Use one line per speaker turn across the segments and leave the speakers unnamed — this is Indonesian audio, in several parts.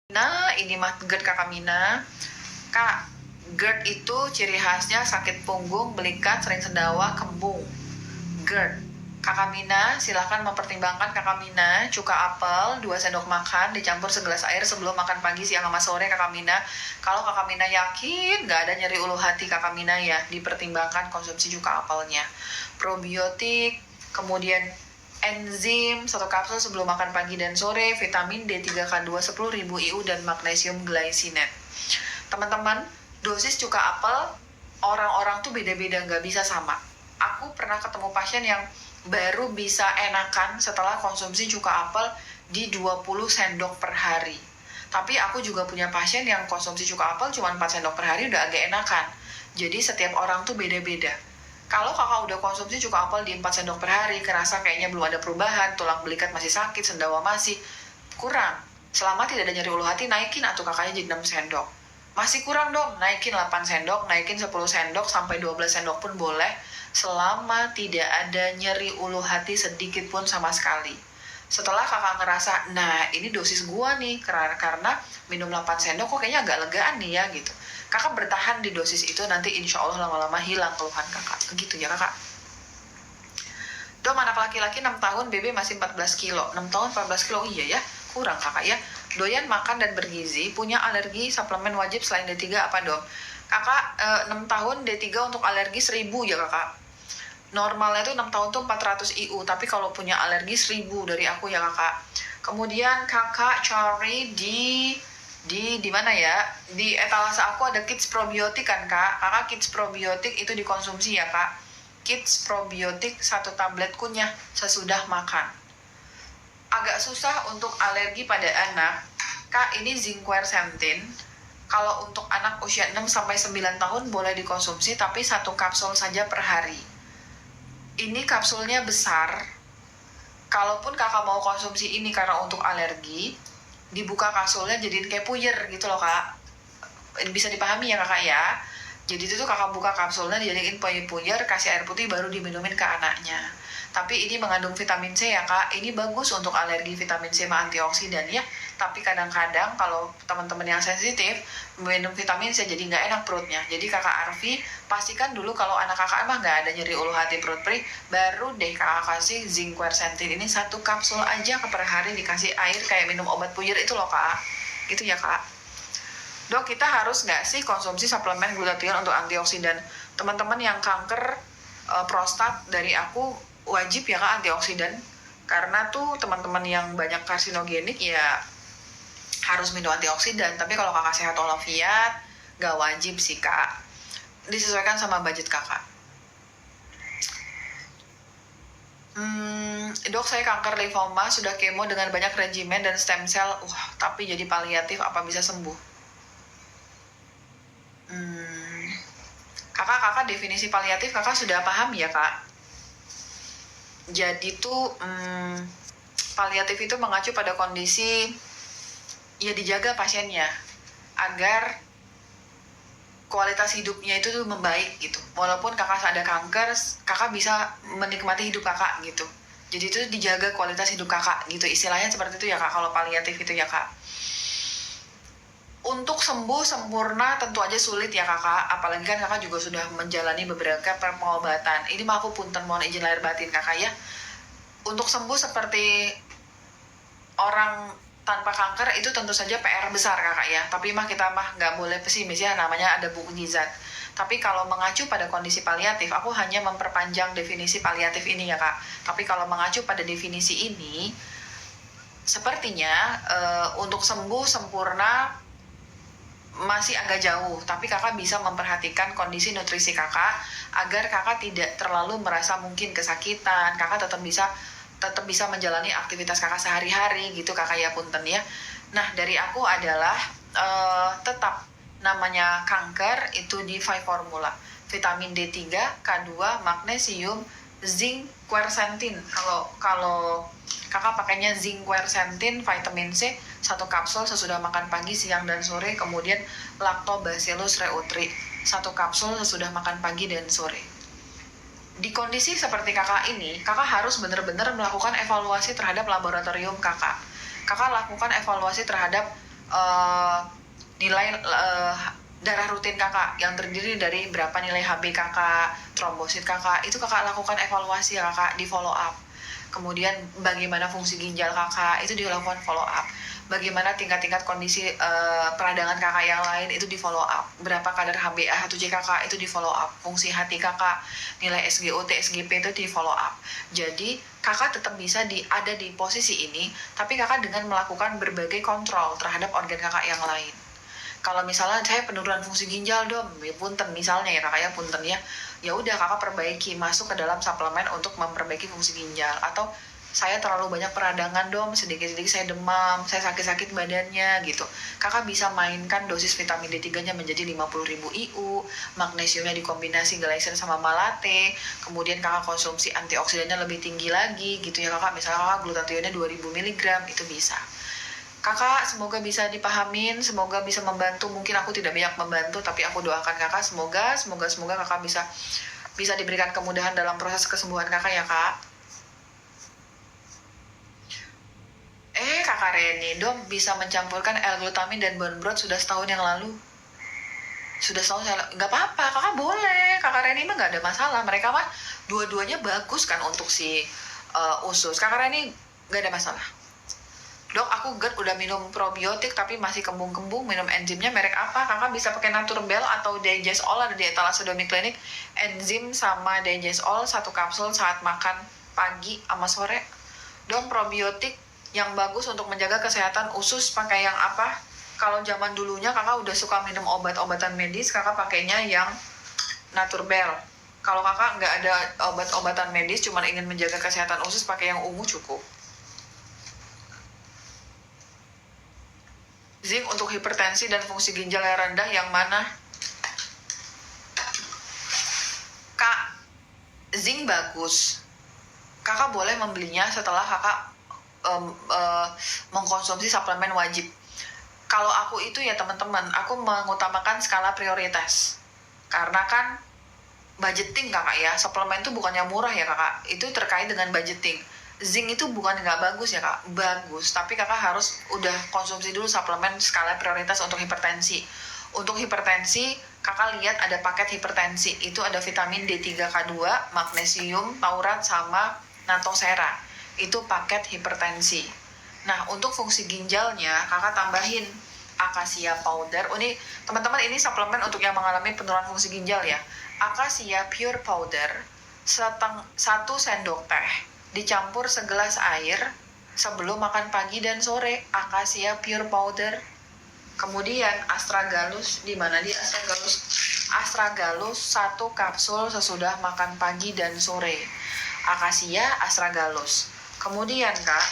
Nah, ini mah GERD Kakak Mina. Kak, GERD itu ciri khasnya sakit punggung, belikat, sering sendawa, kembung. GERD. Kakak Mina, silahkan mempertimbangkan Kakak Mina, cuka apel, 2 sendok makan, dicampur segelas air sebelum makan pagi, siang, sama sore Kakak Mina. Kalau Kakak Mina yakin nggak ada nyeri ulu hati Kakak Mina ya, dipertimbangkan konsumsi cuka apelnya. Probiotik, kemudian enzim 1 kapsul sebelum makan pagi dan sore, vitamin D3K2 10.000 IU dan magnesium glycinate. Teman-teman, dosis cuka apel orang-orang tuh beda-beda, nggak bisa sama. Aku pernah ketemu pasien yang baru bisa enakan setelah konsumsi cuka apel di 20 sendok per hari. Tapi aku juga punya pasien yang konsumsi cuka apel cuma 4 sendok per hari udah agak enakan. Jadi setiap orang tuh beda-beda. Kalau kakak udah konsumsi cuka apel di 4 sendok per hari, kerasa kayaknya belum ada perubahan, tulang belikat masih sakit, sendawa masih kurang. Selama tidak ada nyeri ulu hati, naikin atau kakaknya jadi 6 sendok. Masih kurang dong, naikin 8 sendok, naikin 10 sendok, sampai 12 sendok pun boleh. Selama tidak ada nyeri ulu hati sedikit pun sama sekali. Setelah kakak ngerasa, nah ini dosis gua nih, karena minum 8 sendok kok kayaknya agak legaan nih ya gitu. Kakak bertahan di dosis itu, nanti insya Allah lama-lama hilang keluhan kakak. Begitu ya kakak. Dom, anak laki-laki 6 tahun, BB masih 14 kilo. 6 tahun 14 kilo, iya ya, kurang kakak ya. Doyan makan dan bergizi, punya alergi suplemen wajib selain D3 apa dong? Kakak 6 tahun D3 untuk alergi 1000 ya kakak. Normalnya tuh 6 tahun tuh 400 IU, tapi kalau punya alergi 1000 dari aku ya kakak. Kemudian kakak cari di mana ya? Di etalase aku ada kids probiotik kan kak. Kakak kids probiotik itu dikonsumsi ya kak. Kids probiotik 1 tablet kunyah sesudah makan. Agak susah untuk alergi pada anak. Kak, ini zinc quercetin. Kalau untuk anak usia 6-9 tahun boleh dikonsumsi, tapi 1 kapsul saja per hari. Ini kapsulnya besar. Kalaupun kakak mau konsumsi ini karena untuk alergi, dibuka kapsulnya jadiin kayak puyer gitu loh kak. Bisa dipahami ya kakak ya. Jadi itu tuh kakak buka kapsulnya, dijadiin puyer, kasih air putih, baru diminumin ke anaknya. Tapi ini mengandung vitamin C ya kak. Ini bagus untuk alergi, vitamin C sama antioksidan ya. Tapi kadang-kadang kalau teman-teman yang sensitif minum vitamin C jadi nggak enak perutnya. Jadi kakak Arfi pastikan dulu kalau anak kakak emang nggak ada nyeri ulu hati perut perih, baru deh kakak kasih zinc quercetin ini 1 kapsul aja per hari, dikasih air kayak minum obat puyer itu loh kak. Gitu ya kak. Dok, kita harus nggak sih konsumsi suplemen glutathione untuk antioksidan? Teman-teman yang kanker prostat dari aku wajib ya kak antioksidan. Karena tuh teman-teman yang banyak karsinogenik ya harus minum antioksidan. Tapi kalau kakak sehat walafiat, nggak wajib sih kak. Disesuaikan sama budget kakak. Dok, saya kanker limfoma, sudah kemo dengan banyak regimen dan stem cell. Tapi jadi paliatif, apa bisa sembuh? Kakak definisi paliatif kakak sudah paham ya kak? Jadi tuh paliatif itu mengacu pada kondisi ya dijaga pasiennya agar kualitas hidupnya itu tuh membaik gitu. Walaupun kakak ada kanker, kakak bisa menikmati hidup kakak gitu. Jadi itu dijaga kualitas hidup kakak gitu. Istilahnya seperti itu ya kak, kalau paliatif itu ya kak. Untuk sembuh sempurna tentu aja sulit ya kakak, apalagi kan kakak juga sudah menjalani beberapa pengobatan. Ini mah aku punten mohon izin lahir batin kakak ya. Untuk sembuh seperti orang tanpa kanker itu tentu saja PR besar kakak ya. Tapi kita nggak boleh pesimis ya, namanya ada mukjizat. Tapi kalau mengacu pada kondisi paliatif, aku hanya memperpanjang definisi paliatif ini ya kak. Tapi kalau mengacu pada definisi ini, sepertinya untuk sembuh sempurna masih agak jauh, tapi kakak bisa memperhatikan kondisi nutrisi kakak agar kakak tidak terlalu merasa mungkin kesakitan, kakak tetap bisa menjalani aktivitas kakak sehari-hari gitu kakak ya punten ya. Nah dari aku adalah tetap namanya kanker itu di 5 formula, vitamin D3, K2, magnesium, zinc, quercetin. Kalau kakak pakainya zinc quercetin, vitamin C 1 kapsul sesudah makan pagi, siang, dan sore. Kemudian lactobacillus reuteri 1 kapsul sesudah makan pagi dan sore. Di kondisi seperti kakak ini, kakak harus benar-benar melakukan evaluasi terhadap laboratorium kakak. Kakak lakukan evaluasi terhadap uh, nilai darah rutin kakak yang terdiri dari berapa nilai HB kakak, trombosit kakak, itu kakak lakukan evaluasi ya kakak, di follow up. Kemudian bagaimana fungsi ginjal kakak, itu dilakukan follow up. Bagaimana tingkat-tingkat kondisi peradangan kakak yang lain, itu di follow up. Berapa kadar HbA1c kakak, itu di follow up. Fungsi hati kakak, nilai SGOT, SGP itu di follow up. Jadi kakak tetap bisa ada di posisi ini, tapi kakak dengan melakukan berbagai kontrol terhadap organ kakak yang lain. Kalau misalnya saya penurunan fungsi ginjal dong, ya punten misalnya ya kakak ya, punten ya, ya udah kakak perbaiki, masuk ke dalam suplemen untuk memperbaiki fungsi ginjal. Atau saya terlalu banyak peradangan dong, sedikit-sedikit saya demam, saya sakit-sakit badannya gitu, kakak bisa mainkan dosis vitamin D3 nya menjadi 50.000 IU, magnesiumnya dikombinasi glycine sama malate, kemudian kakak konsumsi antioksidannya lebih tinggi lagi gitu ya kakak, misalnya kakak glutathione 2000 mg, itu bisa. Kakak, semoga bisa dipahamin, semoga bisa membantu. Mungkin aku tidak banyak membantu, tapi aku doakan kakak semoga kakak bisa diberikan kemudahan dalam proses kesembuhan kakak ya kak. Kakak Reni, dong bisa mencampurkan L-glutamin dan bone broth sudah setahun yang lalu. Sudah setahun yang lalu, nggak apa-apa, kakak boleh. Kakak Reni mah nggak ada masalah. Mereka mah dua-duanya bagus kan untuk si usus. Kakak Reni nggak ada masalah. Dok, aku GERD udah minum probiotik tapi masih kembung-kembung, minum enzimnya merek apa? Kakak bisa pakai Naturbell atau Digest All, ada di etalase Domi Klinik. Enzim sama Digest All 1 kapsul saat makan pagi sama sore. Dok, probiotik yang bagus untuk menjaga kesehatan usus pakai yang apa? Kalau zaman dulunya kakak udah suka minum obat-obatan medis, kakak pakainya yang Naturbell. Kalau kakak nggak ada obat-obatan medis, cuma ingin menjaga kesehatan usus, pakai yang ungu cukup. Zinc untuk hipertensi dan fungsi ginjal yang rendah yang mana? Kak, zinc bagus. Kakak boleh membelinya setelah kakak mengkonsumsi suplemen wajib. Kalau aku itu ya teman-teman, aku mengutamakan skala prioritas. Karena kan budgeting kakak ya, suplemen itu bukannya murah ya kakak, itu terkait dengan budgeting. Zinc itu bukan nggak bagus ya kak, bagus, tapi kakak harus udah konsumsi dulu suplemen skala prioritas untuk hipertensi. Untuk hipertensi, kakak lihat ada paket hipertensi, itu ada vitamin D3K2, magnesium, taurat, sama natosera. Itu paket hipertensi. Nah, untuk fungsi ginjalnya, kakak tambahin akasia powder. Ini teman-teman, ini suplemen untuk yang mengalami penurunan fungsi ginjal ya. Akasia pure powder 1 sendok teh dicampur segelas air sebelum makan pagi dan sore. Akasia pure powder. Kemudian astragalus, di mana dia astragalus? Astragalus 1 kapsul sesudah makan pagi dan sore. Akasia astragalus. Kemudian kak,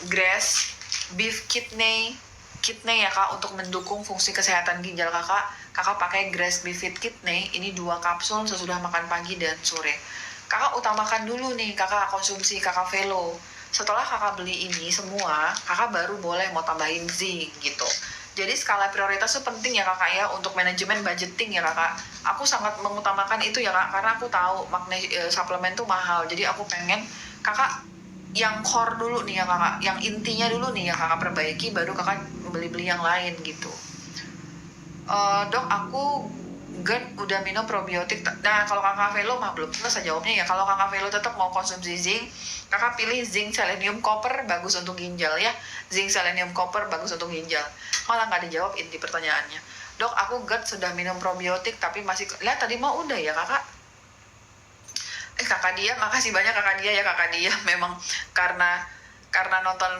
grass beef kidney ya kak, untuk mendukung fungsi kesehatan ginjal kakak pakai grass beef kidney, ini 2 kapsul sesudah makan pagi dan sore. Kakak utamakan dulu nih, kakak konsumsi kakak velo. Setelah kakak beli ini semua, kakak baru boleh mau tambahin zinc gitu. Jadi skala prioritas itu penting ya kakak ya, untuk manajemen budgeting ya kakak. Aku sangat mengutamakan itu ya kak, karena aku tahu suplemen tuh mahal. Jadi aku pengen kakak yang core dulu nih ya kakak, yang intinya dulu nih yang kakak perbaiki, baru kakak beli-beli yang lain gitu. Dok, aku GERD udah minum probiotik. Nah, kalau kakak Velo mah belum selesai jawabnya ya. Kalau kakak Velo tetap mau konsumsi zinc, kakak pilih zinc selenium copper, bagus untuk ginjal ya. Zinc selenium copper bagus untuk ginjal. Malah nggak dijawab inti pertanyaannya. Dok, aku GERD sudah minum probiotik tapi masih, lihat tadi mah udah ya kakak. Kakak Dia, makasih banyak kakak Dia ya kakak Dia. Memang karena nonton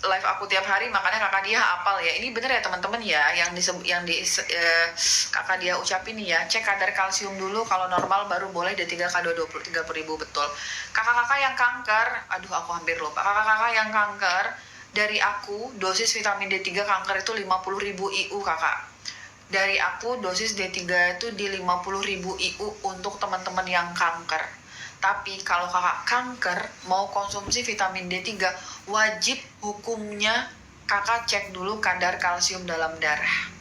live aku tiap hari, makanya kakak Dia hafal ya. Ini bener ya teman-teman ya, yang kakak Dia ucapin ya. Cek kadar kalsium dulu, kalau normal baru boleh D3K2 30.000, betul. Kakak-kakak yang kanker, aduh aku hampir lupa. Kakak-kakak yang kanker, dari aku dosis vitamin D3 kanker itu 50.000 IU kakak. Dari aku dosis D3 itu di 50.000 IU untuk teman-teman yang kanker. Tapi kalau kakak kanker mau konsumsi vitamin D3, wajib hukumnya kakak cek dulu kadar kalsium dalam darah.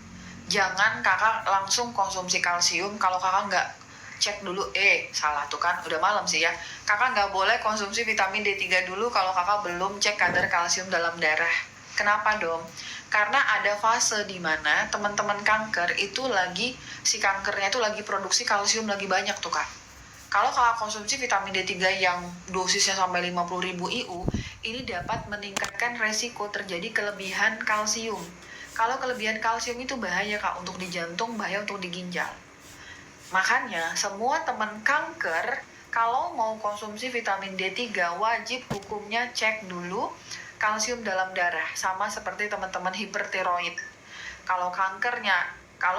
Jangan kakak langsung konsumsi kalsium kalau kakak nggak cek dulu. Salah tuh kan, udah malam sih ya. Kakak nggak boleh konsumsi vitamin D3 dulu kalau kakak belum cek kadar kalsium dalam darah. Kenapa dong? Karena ada fase di mana teman-teman kanker itu si kankernya itu lagi produksi kalsium lagi banyak tuh kak. Kalau kakak konsumsi vitamin D3 yang dosisnya sampai 50.000 IU, ini dapat meningkatkan resiko terjadi kelebihan kalsium. Kalau kelebihan kalsium itu bahaya kak, untuk di jantung, bahaya untuk di ginjal. Makanya semua teman kanker kalau mau konsumsi vitamin D3 wajib hukumnya cek dulu kalsium dalam darah, sama seperti teman-teman hipertiroid. Kalau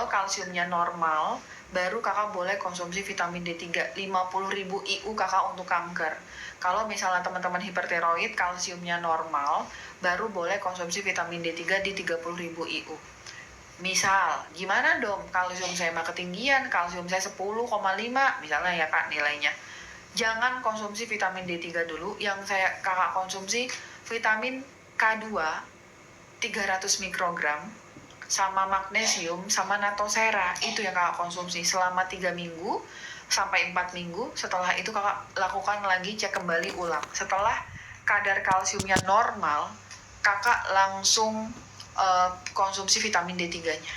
kalsiumnya normal, baru kakak boleh konsumsi vitamin D3 50.000 IU kakak untuk kanker. Kalau misalnya teman-teman hipertiroid kalsiumnya normal, baru boleh konsumsi vitamin D3 di 30.000 IU. Misal, gimana dong kalsium saya mah ketinggian, kalsium saya 10,5 misalnya ya kak nilainya. Jangan konsumsi vitamin D3 dulu, yang kakak konsumsi vitamin K2 300 mikrogram sama magnesium sama natosera, itu yang kakak konsumsi selama 3 minggu sampai 4 minggu. Setelah itu kakak lakukan lagi cek kembali ulang. Setelah kadar kalsiumnya normal, kakak langsung konsumsi vitamin D3-nya.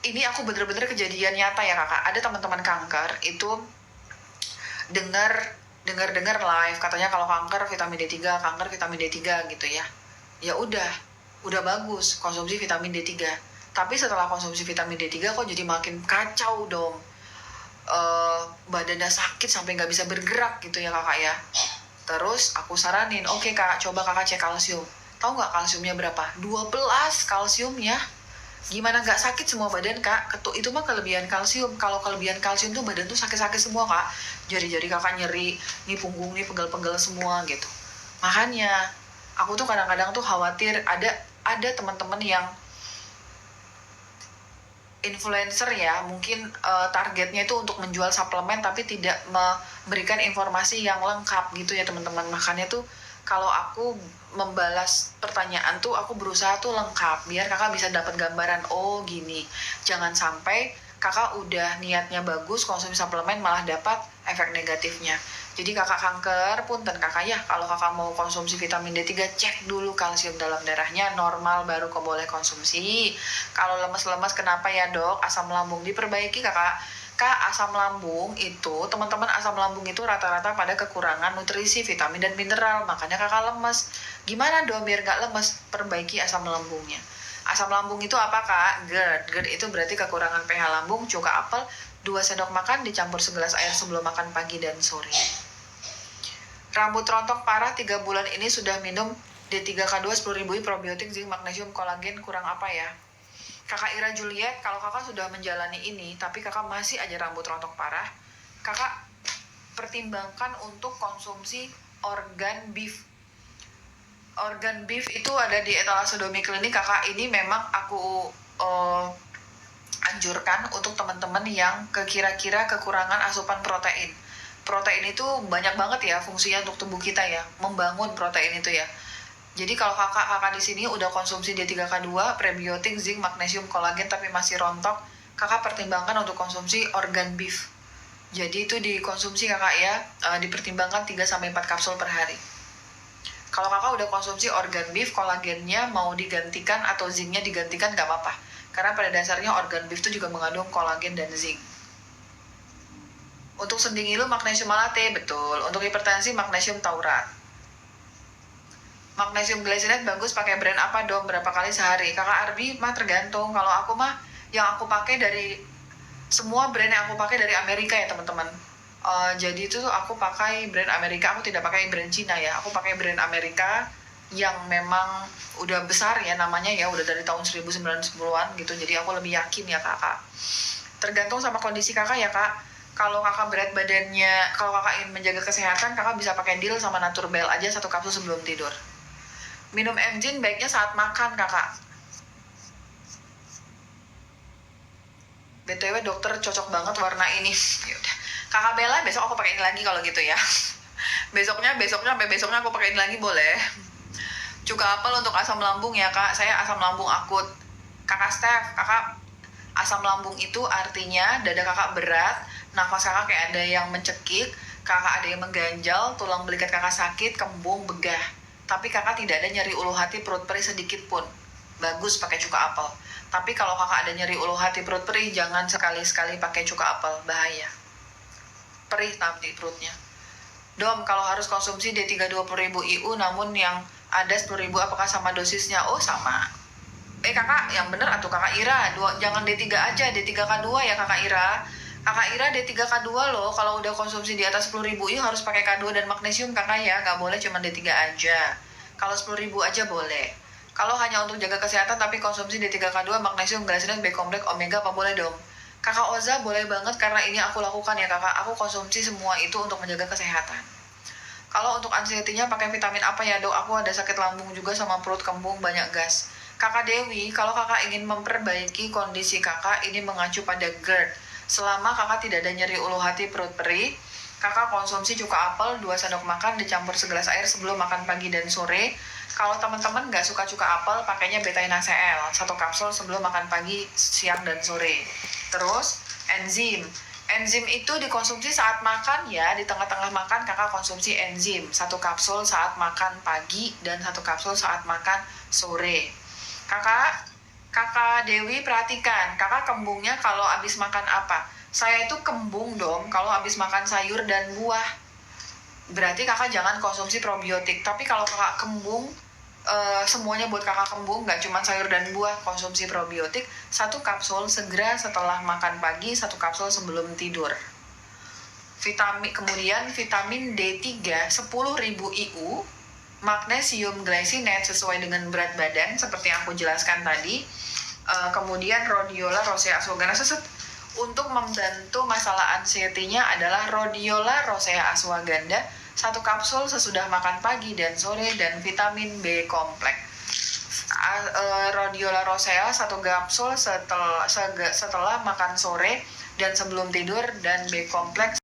Ini aku bener-bener kejadian nyata ya kakak. Ada teman-teman kanker itu dengar live katanya kalau kanker vitamin D3 gitu ya. Ya udah bagus konsumsi vitamin D3. Tapi setelah konsumsi vitamin D3 kok jadi makin kacau dong. Badannya sakit sampai nggak bisa bergerak gitu ya kakak ya. Terus aku saranin, oke kak, coba kakak cek kalsium. Tahu nggak kalsiumnya berapa? 12 kalsiumnya. Gimana nggak sakit semua badan kak? Itu mah kelebihan kalsium. Kalau kelebihan kalsium tuh badan tuh sakit-sakit semua kak. Jari-jari kakak nyeri, nih punggung nih pegel-pegel semua gitu. Makanya aku tuh kadang-kadang tuh khawatir ada teman-teman yang influencer ya, mungkin targetnya itu untuk menjual suplemen tapi tidak memberikan informasi yang lengkap gitu ya teman-teman. Makanya tuh kalau aku membalas pertanyaan tuh aku berusaha tuh lengkap biar kakak bisa dapat gambaran, oh gini. Jangan sampai kakak udah niatnya bagus konsumsi suplemen malah dapat efek negatifnya. Jadi kakak kanker punten kakak ya, kalau kakak mau konsumsi vitamin D3 cek dulu kalsium dalam darahnya normal baru kok boleh konsumsi. Kalau lemes-lemes kenapa ya dok? Asam lambung diperbaiki kakak. Kak, asam lambung itu, teman-teman asam lambung itu rata-rata pada kekurangan nutrisi, vitamin dan mineral, makanya kakak lemes. Gimana dong biar gak lemes? Perbaiki asam lambungnya. Asam lambung itu apa kak? GERD itu berarti kekurangan pH lambung. Cuka apel 2 sendok makan dicampur segelas air sebelum makan pagi dan sore. Rambut rontok parah 3 bulan ini sudah minum D3K2 10.000 probiotik, zinc, magnesium, kolagen, kurang apa ya? Kakak Ira Juliet, kalau kakak sudah menjalani ini tapi kakak masih aja rambut rontok parah, kakak pertimbangkan untuk konsumsi organ beef. Organ beef itu ada di etalase Domi Klinik kakak. Ini memang aku anjurkan untuk teman-teman yang kira-kira kekurangan asupan protein. Protein itu banyak banget ya fungsinya untuk tubuh kita ya, membangun protein itu ya. Jadi kalau kakak di sini udah konsumsi D3K2, prebiotik, zinc, magnesium, kolagen tapi masih rontok, kakak pertimbangkan untuk konsumsi organ beef. Jadi itu dikonsumsi kakak ya, dipertimbangkan 3-4 kapsul per hari. Kalau kakak udah konsumsi organ beef, kolagennya mau digantikan atau zincnya digantikan gak apa-apa. Karena pada dasarnya organ beef itu juga mengandung kolagen dan zinc. Untuk sendi ngilu magnesium malate, betul. Untuk hipertensi magnesium taurat. Magnesium glycinate bagus pakai brand apa dong? Berapa kali sehari? Kakak Arbi mah tergantung. Kalau aku mah yang aku pakai dari semua brand yang aku pakai dari Amerika ya teman-teman. Jadi itu aku pakai brand Amerika, aku tidak pakai brand Cina ya. Aku pakai brand Amerika yang memang udah besar ya namanya ya, udah dari tahun 1990-an gitu. Jadi aku lebih yakin ya kakak. Tergantung sama kondisi kakak ya kak. Kalau kakak berat badannya, kalau kakak ingin menjaga kesehatan, kakak bisa pakai Deal sama Naturbell aja 1 kapsul sebelum tidur. Minum Emgin baiknya saat makan kakak. BTW dokter cocok banget warna ini. Yaudah. Kakak Bella besok aku pakai ini lagi kalau gitu ya. Besoknya sampai besoknya aku pakai ini lagi boleh. Cuka apel untuk asam lambung ya kak. Saya asam lambung akut. Kakak Steph, kakak asam lambung itu artinya dada kakak berat, nafas kakak kayak ada yang mencekik, kakak ada yang mengganjal, tulang belikat kakak sakit, kembung, begah. Tapi kakak tidak ada nyeri ulu hati, perut perih sedikit pun. bagus pakai cuka apel. Tapi kalau kakak ada nyeri ulu hati perut perih, jangan sekali-sekali pakai cuka apel, bahaya. Perih nanti perutnya. Dom, kalau harus konsumsi D3 20.000 IU namun yang ada 10.000 apakah sama dosisnya? Oh, sama. Kakak, yang bener atau kakak Ira, jangan D3 aja, D3K2 ya kakak Ira. Kakak Ira D3K2 loh, kalau udah konsumsi di atas 10.000 IU harus pakai K2 dan magnesium kakak ya, nggak boleh cuma D3 aja. Kalau 10.000 aja boleh. Kalau hanya untuk jaga kesehatan tapi konsumsi D3K2, magnesium, glycinate, B kompleks, omega apa boleh dong? Kakak Oza boleh banget karena ini aku lakukan ya kakak, aku konsumsi semua itu untuk menjaga kesehatan. Kalau untuk anxiety-nya pakai vitamin apa ya dok? Aku ada sakit lambung juga sama perut kembung, banyak gas. Kakak Dewi, kalau kakak ingin memperbaiki kondisi kakak, ini mengacu pada GERD. Selama kakak tidak ada nyeri ulu hati perut perih, kakak konsumsi cuka apel 2 sendok makan dicampur segelas air sebelum makan pagi dan sore. Kalau teman-teman nggak suka cuka apel, pakainya beta-NaCl 1 kapsul sebelum makan pagi, siang, dan sore. Terus, enzim. Enzim itu dikonsumsi saat makan ya, di tengah-tengah makan kakak konsumsi enzim 1 kapsul saat makan pagi dan 1 kapsul saat makan sore. Kakak Dewi perhatikan, kakak kembungnya kalau habis makan apa? Saya itu kembung dong kalau habis makan sayur dan buah. Berarti kakak jangan konsumsi probiotik. Tapi kalau kakak kembung, semuanya buat kakak kembung, nggak cuma sayur dan buah, konsumsi probiotik 1 kapsul segera setelah makan pagi, 1 kapsul sebelum tidur. Kemudian vitamin D3 10.000 IU, magnesium glycinate sesuai dengan berat badan seperti yang aku jelaskan tadi. Kemudian rhodiola rosea ashwagandha untuk membantu masalah anxiety-nya adalah rhodiola rosea ashwagandha 1 kapsul sesudah makan pagi dan sore, dan vitamin B kompleks. Rhodiola rosea 1 kapsul setelah makan sore dan sebelum tidur, dan B kompleks